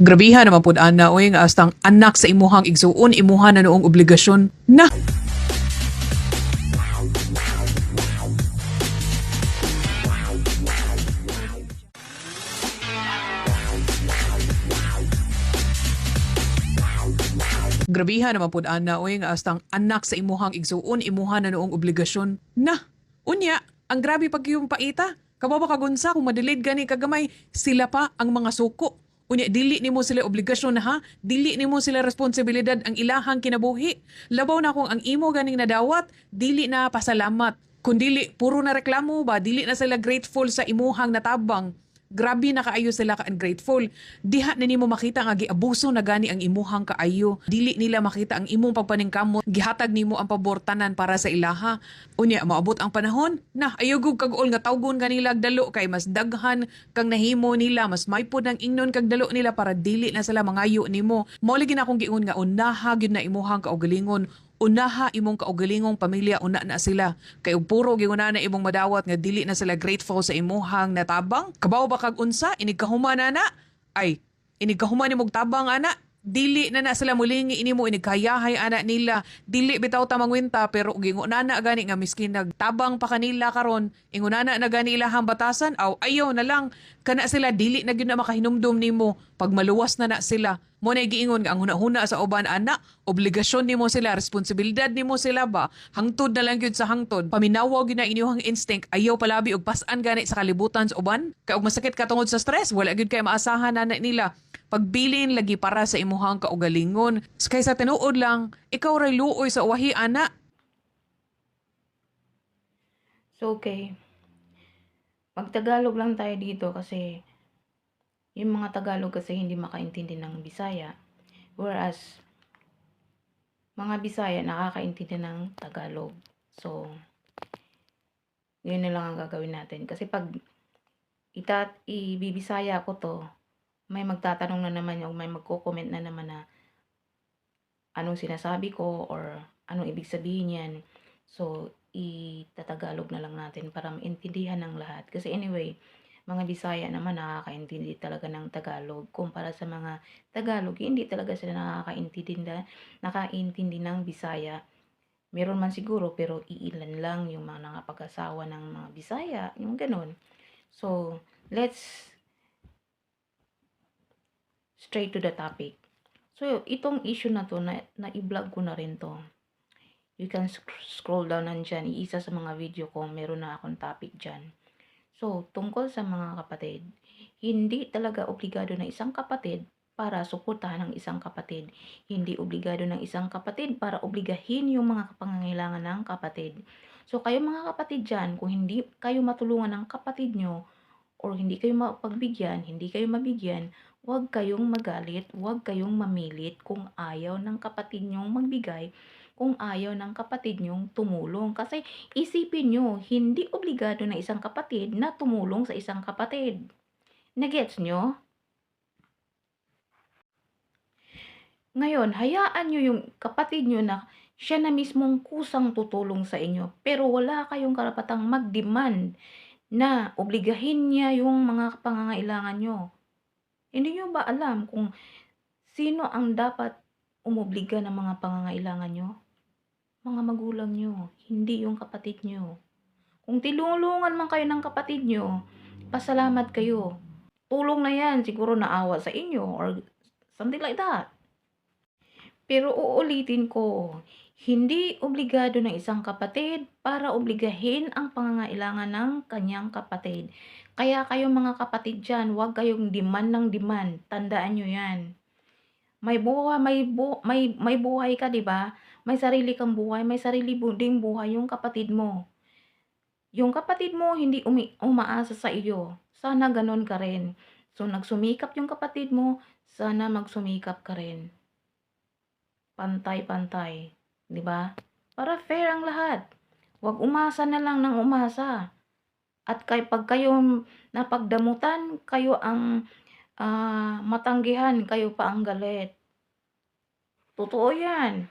Grabihan naman pud ana oy nga astang anak sa imuhang igsuon imuha na noong obligasyon na. Grabihan naman pud ana oy nga astang anak sa imuhang igsuon imuha na noong obligasyon na. Unya, ang grabe pag yung paita. Kababa kagunsa kung madilid gani kagamay sila pa ang mga suko. Unya, dili nimo sila obligasyon na ha. Dili nimo sila responsibilidad ang ilahang kinabuhi. Labaw na kung ang imo ganing nadawat, dili na pasalamat. Kung dili, puro na reklamo ba, dili na sila grateful sa imuhang natabang. Grabe na kaayo sila ka-ungrateful. Diha na nimo makita nga giabuso na gani ang imuhang kaayo. Dili nila makita ang imong pagpaningkamot. Gihatag nimo ang pabortanan para sa ilaha. Unya, maabot ang panahon na ayugog kag-ol nga tawgon kanila dalo kay mas daghan kang nahimo nila, mas may pud ang ingnon kag dalo nila para dili na sila mangayo nimo. Mao lagi na akong giingon nga unaha gyud na imuhang kaugalingon. Unaha imong kaugalingong pamilya una na sila. Kay og puro ginguna na imong madawat nga dili na sila grateful sa imuhang natabang. Kabaw ba kag unsa inig kahuman na? Ay, inig kahuman nimong tabang ana. Dili na sila mulingi inimo inig kayahay ana nila. Dili bitaw ta mangwenta pero ginguna na gani nga miskin nagtabang pa kanila karon. Inguna na gani ilahang batasan aw ayaw na lang kana sila dili na gyud na makahinumdum nimo pag maluwas na sila. Mo na giingon nga ang hunahuna sa uban ana, obligasyon nimo sila, responsibilidad nimo sila ba? Hangtod na lang gyud sa hangtod. Paminawaw gyud na inyong instinct, ayaw palabi og pasan gani sa kalibutan sa uban. Kay og masakit ka tungod sa stress, wala gyud kay maasahan na nila. Pagbilin lagi para sa imuhang kaugalingon. Kaysa tinuod lang, ikaw ray luoy sa uwahi ana. So, okay. Magtagalog lang tayo dito kasi yung mga Tagalog kasi hindi makaintindi ng Bisaya. Whereas, mga Bisaya nakakaintindi ng Tagalog. So, yun na lang ang gagawin natin. Kasi pag ibibisaya ko to, may magtatanong na naman o may magko-comment na naman na anong sinasabi ko or anong ibig sabihin yan. So, itatagalog na lang natin para maintindihan ng lahat. Kasi anyway, mga Bisaya naman nakakaintindi talaga ng Tagalog. Kumpara sa mga Tagalog, hindi talaga sila nakaintindi ng Bisaya. Meron man siguro pero iilan lang yung mga nakapag-asawa ng mga Bisaya, yung ganun. So, let's straight to the topic. So, itong issue na to, na i-vlog ko na rin to. You can scroll down nandyan. Iisa sa mga video ko, meron na akong topic dyan. So, tungkol sa mga kapatid, hindi talaga obligado ng isang kapatid para suportahan ng isang kapatid. Hindi obligado ng isang kapatid para obligahin yung mga pangangailangan ng kapatid. So, kayo mga kapatid dyan, kung hindi kayo matulungan ng kapatid nyo, or hindi kayo mapagbigyan, hindi kayo mabigyan, huwag kayong magalit, huwag kayong mamilit kung ayaw ng kapatid nyong magbigay, kung ayaw ng kapatid nyong tumulong. Kasi isipin nyo, hindi obligado na isang kapatid na tumulong sa isang kapatid. Nagets nyo? Ngayon, hayaan nyo yung kapatid nyo na siya na mismong kusang tutulong sa inyo. Pero wala kayong karapatang mag-demand na obligahin niya yung mga pangangailangan nyo. Hindi nyo ba alam kung sino ang dapat umobliga ng mga pangangailangan nyo? Mga magulang nyo, hindi yung kapatid nyo. Kung tilulungan man kayo ng kapatid nyo, pasalamat kayo. Tulong na yan, siguro naawa sa inyo or something like that. Pero uulitin ko, hindi obligado ng isang kapatid para obligahin ang pangangailangan ng kanyang kapatid. Kaya kayong mga kapatid dyan, huwag kayong demand ng demand. Tandaan nyo yan. May buhay ka, di ba? May sarili kang buhay, may sarili ding buhay yung kapatid mo. Yung kapatid mo hindi umaasa sa iyo. Sana ganon ka rin. So nagsumikap yung kapatid mo, sana magsumikap ka rin. Pantay-pantay, di ba? Para fair ang lahat. Huwag umasa na lang ng umasa. At pag kayo napagdamutan, kayo ang matanggihan, kayo pa ang galit. Totoo yan.